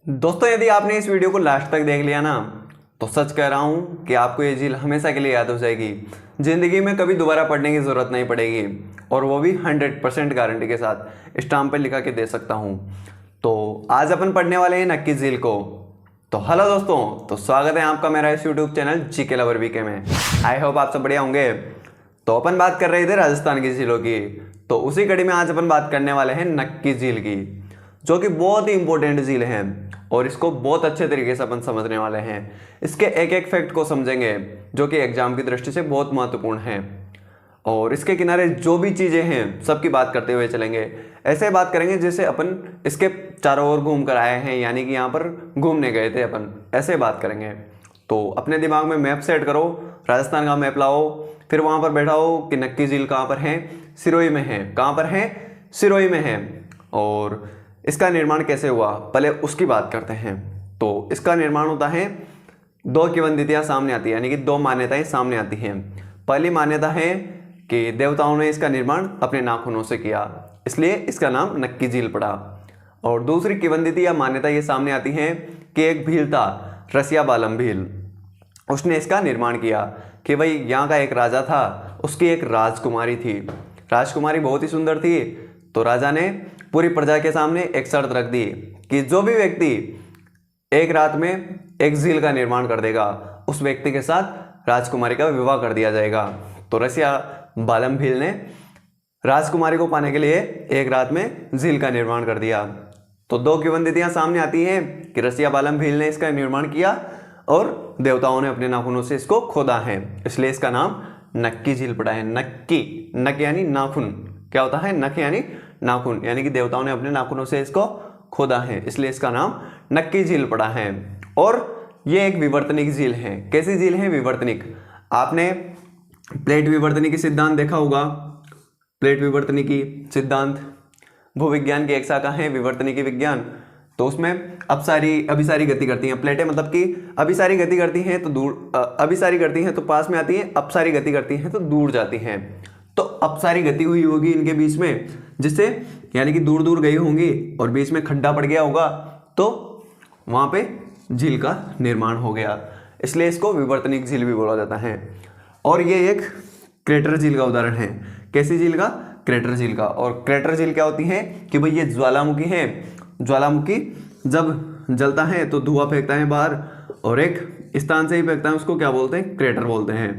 दोस्तों, यदि आपने इस वीडियो को लास्ट तक देख लिया ना, तो सच कह रहा हूँ कि आपको ये झील हमेशा के लिए याद हो जाएगी। ज़िंदगी में कभी दोबारा पढ़ने की ज़रूरत नहीं पड़ेगी, और वो भी 100% गारंटी के साथ स्टाम्प पे लिखा के दे सकता हूँ। तो आज अपन पढ़ने वाले हैं नक्की झील को। तो हेलो दोस्तों, तो स्वागत है आपका मेरा इस YouTube channel GK lover VK में। आई होप आप सब बढ़िया होंगे। तो अपन बात कर रहे थे राजस्थान की झीलों की, तो उसी कड़ी में आज अपन बात करने वाले हैं नक्की झील की, जो कि बहुत ही इंपॉर्टेंट झील है और इसको बहुत अच्छे तरीके से अपन समझने वाले हैं। इसके एक एक फैक्ट को समझेंगे जो कि एग्जाम की दृष्टि से बहुत महत्वपूर्ण है, और इसके किनारे जो भी चीज़ें हैं सबकी बात करते हुए चलेंगे। ऐसे बात करेंगे जैसे अपन इसके चारों ओर घूम कर आए हैं, यानी कि यहाँ पर घूमने गए थे अपन, ऐसे बात करेंगे। तो अपने दिमाग में मैप सेट करो, राजस्थान का मैप लाओ, फिर वहाँ पर बैठाओ कि नक्की झील कहाँ पर है। सिरोही में है। कहाँ पर है? सिरोही में है। और इसका निर्माण कैसे हुआ, पहले उसकी बात करते हैं। तो इसका निर्माण होता है, दो किंवदंतियां सामने आती है, यानी कि दो मान्यताएं सामने आती हैं। पहली मान्यता है कि देवताओं ने इसका निर्माण अपने नाखूनों से किया, इसलिए इसका नाम नक्की झील पड़ा। और दूसरी किंवदंती या मान्यता ये सामने आती है कि एक भील था, रसिया बालम भील, उसने इसका निर्माण किया। कि भाई यहाँ का एक राजा था, उसकी एक राजकुमारी थी। राजकुमारी बहुत ही सुंदर थी, तो राजा ने पूरी प्रजा के सामने एक शर्त रख दी कि जो भी व्यक्ति एक रात में एक झील का निर्माण कर देगा, उस व्यक्ति के साथ राजकुमारी का विवाह कर दिया जाएगा। तो रसिया बालम भील ने राजकुमारी को पाने के लिए एक रात में झील का निर्माण कर दिया। तो दो किंवदंतियां सामने आती हैं कि रसिया बालम भील ने इसका निर्माण किया और देवताओं ने अपने नाखूनों से इसको खोदा है, इसलिए इसका नाम नक्की झील पड़ा है। नक्की, नक यानी नाखून, क्या होता है? नख यानी नाखून, यानी कि देवताओं ने अपने नाखूनों से इसको खोदा है, इसलिए इसका नाम नक्की झील पड़ा है। और ये एक विवर्तनिक झील है। कैसी झील है? विवर्तनिक। आपने प्लेट विवर्तनिकी सिद्धांत देखा होगा। प्लेट विवर्तनिकी सिद्धांत भूविज्ञान की एक शाखा है, विवर्तनिकी विज्ञान। तो उसमें अभिसारी गति करती हैं प्लेटें, मतलब कि अभिसारी गति करती हैं तो दूर, अभिसारी करती हैं तो पास में आती हैं, अपसारी गति करती हैं तो दूर जाती हैं। तो अपसारी गति हुई होगी इनके बीच में, जिससे यानी कि दूर दूर गई होंगी और बीच में खड्डा पड़ गया होगा, तो वहाँ पे झील का निर्माण हो गया, इसलिए इसको विवर्तनिक झील भी बोला जाता है। और ये एक क्रेटर झील का उदाहरण है। कैसी झील का? क्रेटर झील का। और क्रेटर झील क्या होती है कि भाई ये ज्वालामुखी है। ज्वालामुखी जब जलता है तो धुआं फेंकता है बाहर, और एक स्थान से ही फेंकता है, उसको क्या बोलते हैं? क्रेटर बोलते हैं,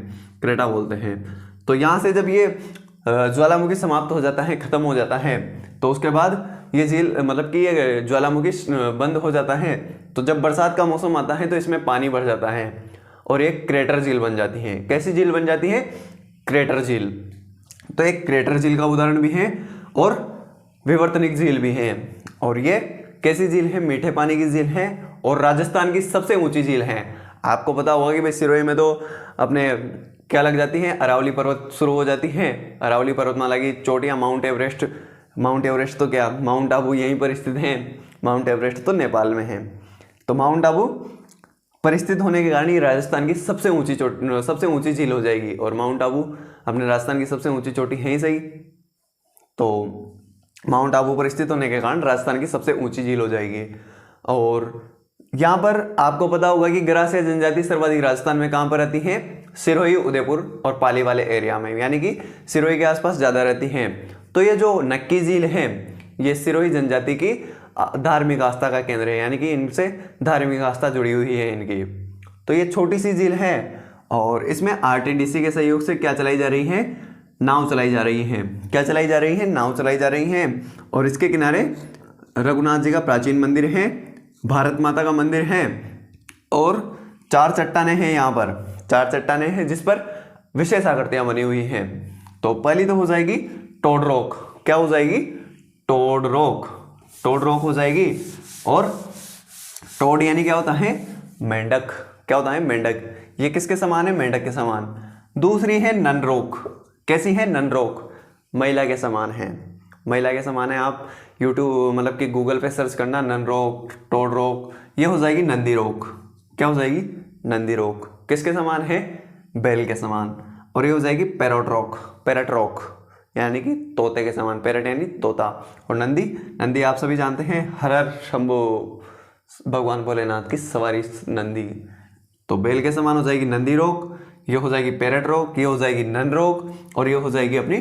क्रेटा बोलते हैं। तो यहाँ से जब ये ज्वालामुखी समाप्त हो जाता है, खत्म हो जाता है, तो उसके बाद ये झील, मतलब कि ये ज्वालामुखी बंद हो जाता है। तो जब बरसात का मौसम आता है तो इसमें पानी भर जाता है और एक क्रेटर झील बन जाती है। कैसी झील बन जाती है? क्रेटर झील। तो एक क्रेटर झील का उदाहरण भी है और विवर्तनिक झील भी है। और ये कैसी झील है? मीठे पानी की झील है और राजस्थान की सबसे ऊंची झील है। आपको पता होगा कि भाई सिरोही में तो अपने क्या लग जाती है? अरावली पर्वत शुरू हो जाती है। अरावली पर्वतमाला की चोटियां, माउंट एवरेस्ट, माउंट एवरेस्ट तो क्या, माउंट आबू यहीं पर स्थित है। माउंट एवरेस्ट तो नेपाल में है। तो माउंट आबू पर स्थित होने के कारण ये राजस्थान की सबसे ऊंची झील हो जाएगी। और माउंट आबू अपने राजस्थान की सबसे ऊंची चोटी है ही सही, तो माउंट आबू पर स्थित होने के कारण राजस्थान की सबसे ऊंची झील हो जाएगी। और यहाँ पर आपको पता होगा कि गरासिया जनजाति सर्वाधिक राजस्थान में कहाँ पर रहती है? सिरोही, उदयपुर और पाली वाले एरिया में, यानी कि सिरोही के आसपास ज़्यादा रहती हैं। तो ये जो नक्की झील है, ये सिरोही जनजाति की धार्मिक आस्था का केंद्र है, यानी कि इनसे धार्मिक आस्था जुड़ी हुई है इनकी। तो ये छोटी सी झील है और इसमें आरटीडीसी के सहयोग से क्या चलाई जा रही है? नाव चलाई जा रही है। क्या चलाई जा रही है? नाव चलाई जा रही है। और इसके किनारे रघुनाथ जी का प्राचीन मंदिर है, भारत माता का मंदिर है, और चार चट्टानें हैं। यहाँ पर चार चट्टानें हैं जिस पर विशेष आकृतियां बनी हुई हैं। तो पहली तो हो जाएगी टोड रॉक। क्या हो जाएगी? Toad rock. टोड रॉक हो जाएगी। और टोड यानी क्या होता है? मेंढक। क्या होता है? मेंढक। ये किसके समान है? मेंढक के समान। दूसरी है नन रॉक। कैसी है? नन रॉक, महिला के समान है। महिला के समान है। आप यूट्यूब, मतलब कि गूगल पे सर्च करना नन रॉक, टोड रॉक, ये हो जाएगी नंदी रॉक। क्या हो जाएगी? नंदी रॉक। किसके समान है? बैल के समान। और ये हो जाएगी पैरोट रॉक, पैरट रॉक, यानी कि तोते के समान। पैरट यानी तोता। और नंदी, नंदी आप सभी जानते हैं, हरहर शंभो भगवान भोलेनाथ की सवारी नंदी। तो बैल के समान हो जाएगी नंदी रोक, ये हो जाएगी पैरेट रोक, ये हो जाएगी नन रोक, और ये हो जाएगी अपनी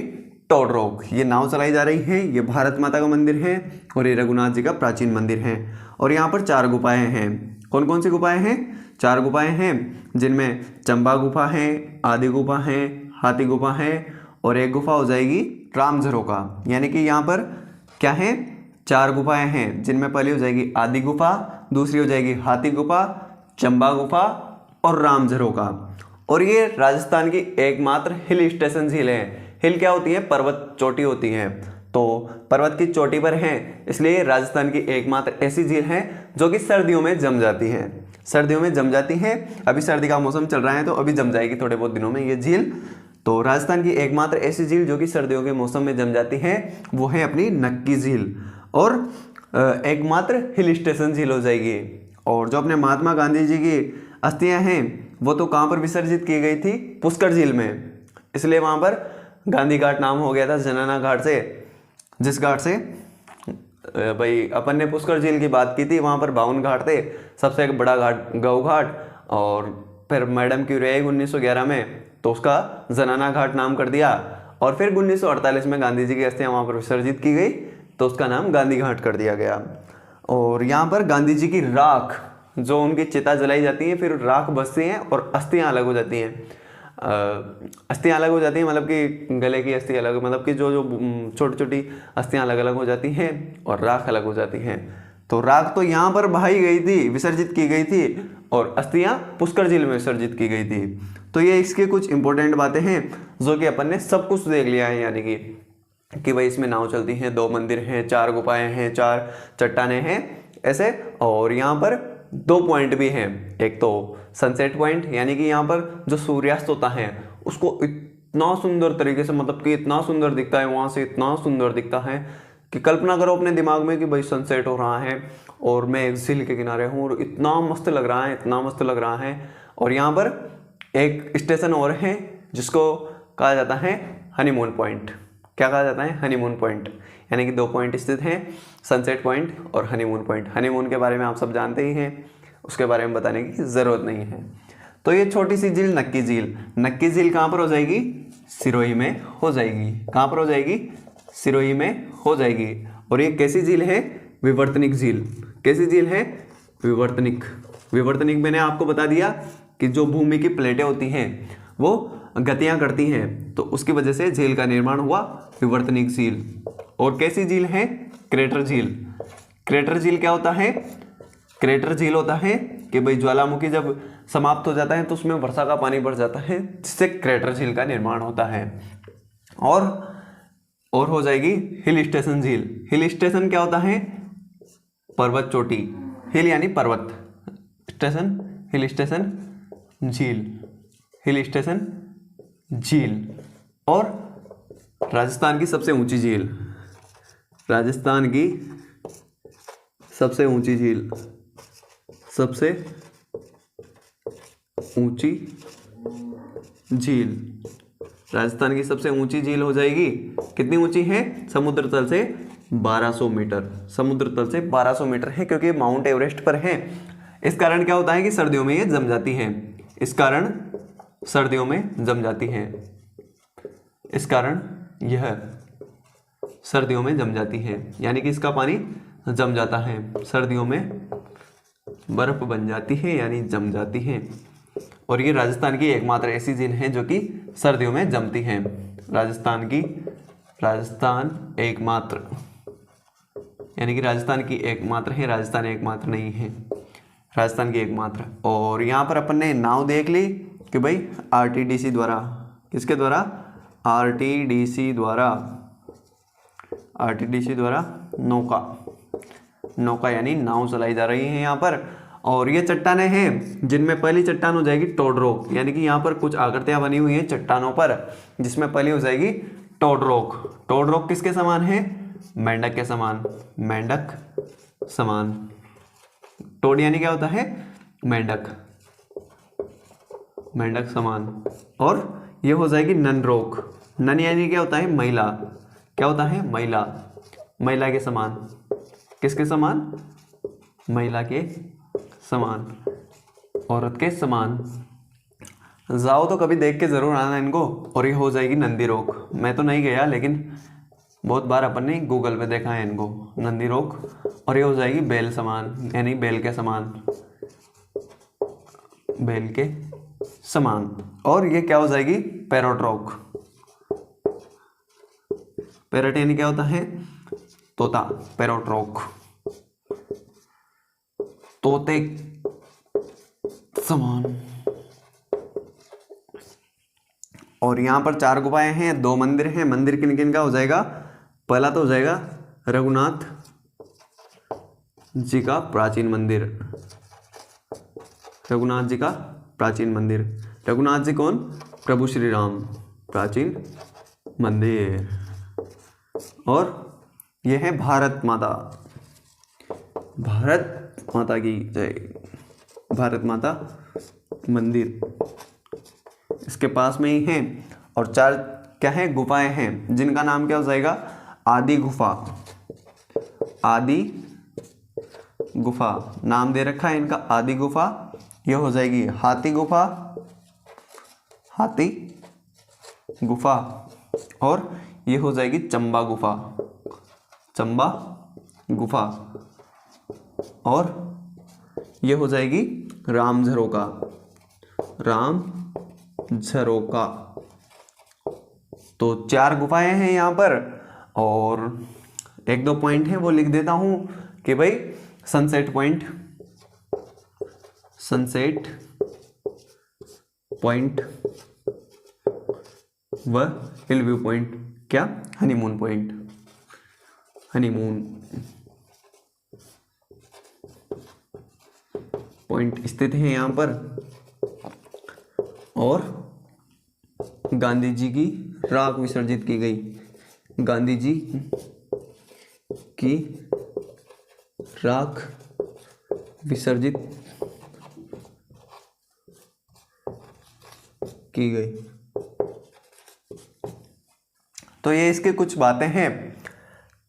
टोड रोक। ये नाव चलाई जा रही है, ये भारत माता का मंदिर है और ये रघुनाथ जी का प्राचीन मंदिर है। और यहाँ पर 4 गुफाएं हैं। कौन कौन सी गुफाएं हैं? 4 गुफाएं हैं, जिनमें चंबा गुफा है, आदि गुफा है, हाथी गुफा है, और एक गुफा हो जाएगी रामझरोका। यानी कि यहाँ पर क्या है? 4 गुफाएं हैं, जिनमें पहली हो जाएगी आदि गुफा, दूसरी हो जाएगी हाथी गुफा, चंबा गुफा और रामझरोका। और ये राजस्थान की एकमात्र हिल स्टेशन झील है। हिल क्या होती है? पर्वत चोटी होती है। तो पर्वत की चोटी पर हैं, इसलिए राजस्थान की एकमात्र ऐसी झील है जो कि सर्दियों में जम जाती है। सर्दियों में जम जाती है। अभी सर्दी का मौसम चल रहा है तो अभी जम जाएगी थोड़े बहुत दिनों में ये झील। तो राजस्थान की एकमात्र ऐसी झील जो कि सर्दियों के मौसम में जम जाती है वो है अपनी नक्की झील, और एकमात्र हिल स्टेशन झील हो जाएगी। और जो अपने महात्मा गांधी जी की अस्थियां हैं वो तो कहाँ पर विसर्जित की गई थी? पुष्कर झील में। इसलिए वहाँ पर गांधी घाट नाम हो गया था जनाना घाट से। जिस घाट से भाई अपन ने पुष्कर झील की बात की थी, वहाँ पर 52 घाट थे। सबसे बड़ा घाट गऊ घाट, और फिर मैडम क्यूरी आई 1911 में तो उसका जनाना घाट नाम कर दिया। और फिर 1948 में गांधी जी की अस्थियां वहाँ पर विसर्जित की गई तो उसका नाम गांधी घाट कर दिया गया। और यहाँ पर गांधी जी की राख, जो उनकी चिता जलाई जाती है, फिर राख बचती हैं और अस्थियां अलग हो जाती हैं। अस्थियां अलग हो जाती हैं मतलब कि गले की अस्थि अलग, मतलब कि जो जो छोटी छोटी अस्थियां अलग अलग हो जाती हैं और राख अलग हो जाती हैं। तो राख तो यहाँ पर बहाई गई थी, विसर्जित की गई थी, और अस्थियां पुष्कर झील में विसर्जित की गई थी। तो ये इसके कुछ इंपॉर्टेंट बातें हैं जो कि अपन ने सब कुछ देख लिया है। यानी कि भाई इसमें नाव चलती हैं, 2 मंदिर हैं, 4 गुफाएं हैं, 4 चट्टानें हैं ऐसे। और यहाँ पर 2 पॉइंट भी हैं। एक तो सनसेट पॉइंट, यानी कि यहाँ पर जो सूर्यास्त होता है उसको इतना सुंदर तरीके से, मतलब कि इतना सुंदर दिखता है, वहाँ से इतना सुंदर दिखता है कि कल्पना करो अपने दिमाग में कि भाई सनसेट हो रहा है और मैं एक झील के किनारे हूँ और इतना मस्त लग रहा है, इतना मस्त लग रहा है। और यहाँ पर एक स्टेशन और है जिसको कहा जाता है हनीमून पॉइंट। क्या कहा जाता है? Honeymoon point. यानी कि 2 पॉइंट स्थित हैं, सनसेट पॉइंट और हनीमून पॉइंट। हनीमून के बारे में आप सब जानते ही हैं, उसके बारे में बताने की ज़रूरत नहीं है। तो ये छोटी सी झील नक्की झील, नक्की झील कहाँ पर हो जाएगी? सिरोही में हो जाएगी। कहाँ पर हो जाएगी? सिरोही में हो जाएगी। और ये कैसी झील है? विवर्तनिक झील। कैसी झील है? विवर्तनिक। विवर्तनिक मैंने आपको बता दिया कि जो भूमि की प्लेटें होती हैं वो गतियां करती हैं, तो उसकी वजह से झील का निर्माण हुआ, विवर्तनिक झील। और कैसी झील है? क्रेटर झील। क्रेटर झील क्या होता है? क्रेटर झील होता है कि भाई ज्वालामुखी जब समाप्त हो जाता है तो उसमें वर्षा का पानी बढ़ जाता है, जिससे क्रेटर झील का निर्माण होता है। और हो जाएगी हिल स्टेशन झील। हिल स्टेशन क्या होता है? पर्वत चोटी। हिल यानी पर्वत, स्टेशन हिल स्टेशन, झील हिल स्टेशन झील। और राजस्थान की सबसे ऊंची झील, राजस्थान की सबसे ऊंची झील, सबसे ऊंची झील, राजस्थान की सबसे ऊंची झील हो जाएगी। कितनी ऊंची है? समुद्र तल से 1200 मीटर। समुद्र तल से 1200 मीटर है, क्योंकि माउंट एवरेस्ट पर है। इस कारण क्या होता है कि सर्दियों में ये जम जाती हैं। इस कारण सर्दियों में जम जाती हैं। इस कारण यह सर्दियों में जम जाती है, यानी कि इसका पानी जम जाता है, सर्दियों में बर्फ बन जाती है यानी जम जाती है। और ये राजस्थान की एकमात्र ऐसी झील है जो कि सर्दियों में जमती हैं। राजस्थान एकमात्र, यानी कि राजस्थान की एकमात्र है, राजस्थान एकमात्र नहीं है, राजस्थान की एकमात्र। और यहाँ पर अपन ने नाव देख ली कि भाई आरटीडीसी द्वारा, किसके द्वारा? आरटीडीसी द्वारा नौका यानी नाव चलाई जा रही है यहाँ पर। और ये चट्टानें हैं, जिनमें पहली चट्टान हो जाएगी टोड रॉक, यानी कि यहाँ पर कुछ आकृतियां बनी हुई हैं चट्टानों पर, जिसमें पहली हो जाएगी टोड रॉक। टोड रॉक किसके समान है? मेंढक के समान, मेंढक समान। टोड यानी क्या होता है? मेंढक, मेंढक समान। और ये हो जाएगी नन रॉक। नन यानी क्या होता है? महिला। क्या होता है? महिला, महिला के समान। किसके समान? महिला के समान, औरत के समान। जाओ तो कभी देख के जरूर आना इनको। और ये हो जाएगी नंदी रोक। मैं तो नहीं गया, लेकिन बहुत बार अपन ने गूगल पे देखा है इनको, नंदी रोक। और ये हो जाएगी बेल समान, यानी बेल के समान, बेल के समान। और ये क्या हो जाएगी, पैरोट रॉक। पैरट यानी क्या होता है, तोता, पैरोट रॉक, तोते समान। और यहाँ पर 4 गुफाएं हैं, 2 मंदिर हैं। मंदिर किन किन का हो जाएगा, पहला तो हो जाएगा रघुनाथ जी का प्राचीन मंदिर, रघुनाथ जी का प्राचीन मंदिर। रघुनाथ जी कौन, प्रभु श्री राम, प्राचीन मंदिर। और यह है भारत माता, भारत माता की जय, भारत माता मंदिर इसके पास में ही है। और 4 क्या है, गुफाएं हैं, जिनका नाम क्या हो जाएगा, आदि गुफा, आदि गुफा नाम दे रखा है इनका, आदि गुफा। यह हो जाएगी हाथी गुफा, हाथी गुफा। और ये हो जाएगी चंबा गुफा, चंबा गुफा। और ये हो जाएगी राम झरोका, राम झरोका। तो 4 गुफाएं हैं यहाँ पर। और 1-2 पॉइंट हैं वो लिख देता हूं कि भाई सनसेट पॉइंट, सनसेट पॉइंट व हिल व्यू पॉइंट, क्या, हनीमून पॉइंट, हनीमून पॉइंट स्थित है यहाँ पर। और गांधी जी की राख विसर्जित की गई, गांधी जी की राख विसर्जित की गई। तो ये इसके कुछ बातें हैं।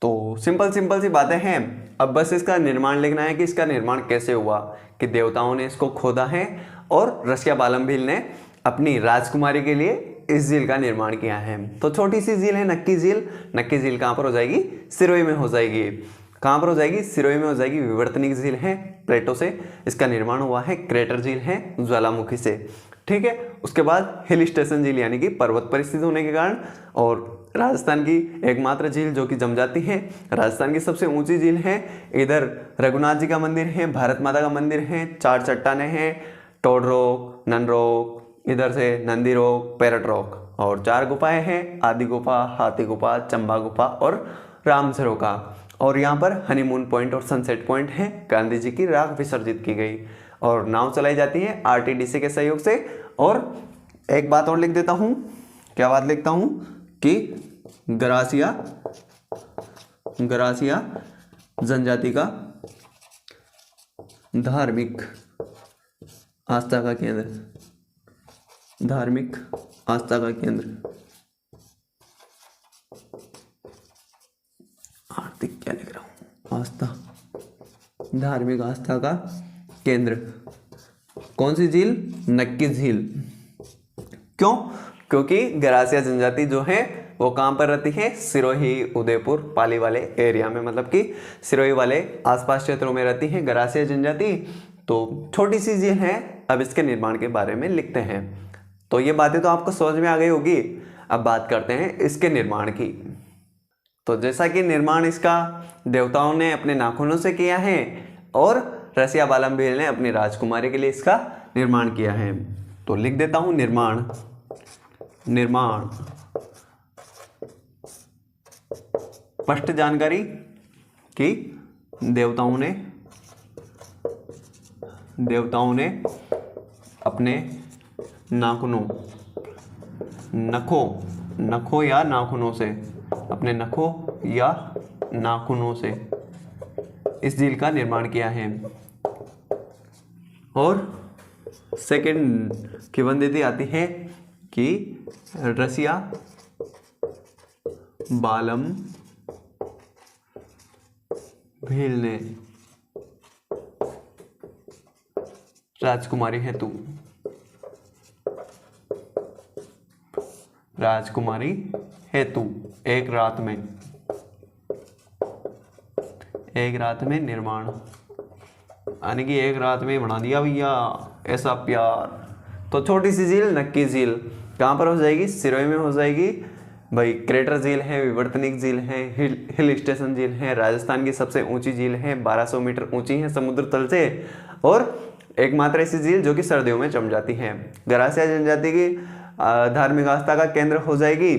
तो सिंपल सी बातें हैं। अब बस इसका निर्माण लिखना है कि इसका निर्माण कैसे हुआ, कि देवताओं ने इसको खोदा है और रसिया बालम भील ने अपनी राजकुमारी के लिए इस झील का निर्माण किया है। तो छोटी सी झील है नक्की झील। नक्की झील कहाँ पर हो जाएगी, सिरोही में हो जाएगी। कहाँ पर हो जाएगी, सिरोही में हो जाएगी। विवर्तनिक झील है प्लेटो से, इसका निर्माण हुआ है। क्रेटर झील है ज्वालामुखी से, ठीक है। उसके बाद हिल स्टेशन झील यानी कि पर्वत पर स्थित होने के कारण। और राजस्थान की एकमात्र झील जो कि जम जाती है, राजस्थान की सबसे ऊंची झील है। इधर रघुनाथ जी का मंदिर है, भारत माता का मंदिर है, 4 चट्टानें हैं, टोड रॉक, नन रॉक, इधर से नंदी रॉक, पैरट रॉक। और 4 गुफाएं हैं, आदि गुफा, हाथी गुफा, चंबा गुफा और राम झरोका। और यहाँ पर हनीमून पॉइंट और सनसेट पॉइंट है। गांधी जी की राख विसर्जित की गई और नाव चलाई जाती है आरटीडीसी के सहयोग से। और एक बात और लिख देता हूँ, क्या बात लिखता हूँ, कि गरासिया, गरासिया जनजाति का धार्मिक आस्था का केंद्र, धार्मिक आस्था का केंद्र, आर्थिक क्या लिख रहा हूं, आस्था, धार्मिक आस्था का केंद्र। कौन सी झील, नक्की झील। क्यों, क्योंकि गरासिया जनजाति जो है वो कहाँ पर रहती है, सिरोही, उदयपुर, पाली वाले एरिया में, मतलब कि सिरोही वाले आसपास क्षेत्रों में रहती है गरासिया जनजाति। तो छोटी सी झील है। अब इसके निर्माण के बारे में लिखते हैं। तो ये बातें तो आपको समझ में आ गई होगी। अब बात करते हैं इसके निर्माण की। तो जैसा कि निर्माण इसका देवताओं ने अपने नाखूनों से किया है और रसिया बालम भील ने अपनी राजकुमारी के लिए इसका निर्माण किया है। तो लिख देता हूं निर्माण, निर्माण। स्पष्ट जानकारी कि देवताओं ने अपने नाखूनों, नखों या नाखूनों से, अपने नखों या नाखूनों से इस झील का निर्माण किया है। और सेकंड किंवदंती आती है कि रसिया बालम भील ने राजकुमारी हेतु, राजकुमारी हेतु एक रात में निर्माण, यानी कि एक रात में बना दिया भैया ऐसा प्यार। तो छोटी सी झील नक्की झील कहाँ पर हो जाएगी, सिरोही में हो जाएगी भाई। क्रेटर झील है, विवर्तनिक झील है, हिल स्टेशन झील है, राजस्थान की सबसे ऊंची झील है, 1200 मीटर ऊंची है समुद्र तल से, और एकमात्र ऐसी झील जो कि सर्दियों में जम जाती है। गरासिया जनजाति की धार्मिक आस्था का केंद्र हो जाएगी।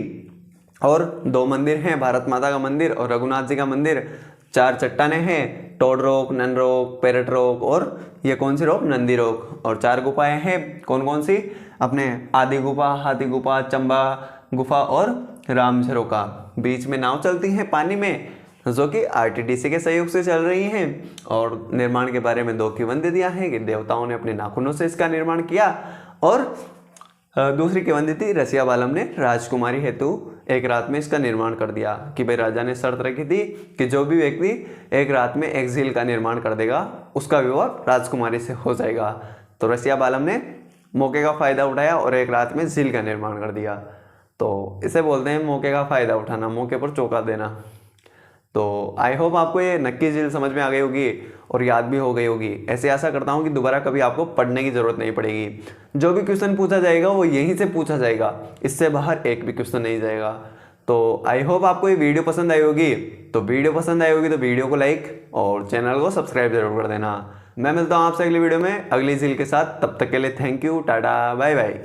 और 2 मंदिर हैं, भारत माता का मंदिर और रघुनाथ जी का मंदिर। 4 चट्टाने हैं, toad rock, nun rock, parrot rock और ये कौन सी रॉक, नंदी रॉक। और 4 गुफाएं हैं, कौन कौन सी, अपने आदि गुफा, हाथी गुफा, चंबा गुफा और रामझरोका। बीच में नाव चलती हैं पानी में, जो कि आरटीडीसी के सहयोग से चल रही हैं। और निर्माण के बारे में 2 किंवदंतियां हैं कि देवताओं ने अपने नाखूनों से इसका निर्माण किया, और दूसरी किंवदंती रसिया बालम ने राजकुमारी हेतु एक रात में इसका निर्माण कर दिया कि भाई राजा ने शर्त रखी थी कि जो भी व्यक्ति एक रात में एक झील का निर्माण कर देगा उसका विवाह राजकुमारी से हो जाएगा। तो रसिया बालम ने मौके का फायदा उठाया और एक रात में झील का निर्माण कर दिया। तो इसे बोलते हैं मौके का फायदा उठाना, मौके पर चौका देना। तो आई होप आपको ये नक्की झील समझ में आ गई होगी और याद भी हो गई होगी। ऐसे आशा करता हूँ कि दोबारा कभी आपको पढ़ने की जरूरत नहीं पड़ेगी। जो भी क्वेश्चन पूछा जाएगा वो यहीं से पूछा जाएगा, इससे बाहर एक भी क्वेश्चन नहीं जाएगा। तो आई होप आपको ये वीडियो पसंद आई होगी। तो वीडियो को लाइक और चैनल को सब्सक्राइब जरूर कर देना। मैं मिलता हूँ आपसे अगली वीडियो में अगली झील के साथ। तब तक के लिए thank you, tata, bye bye.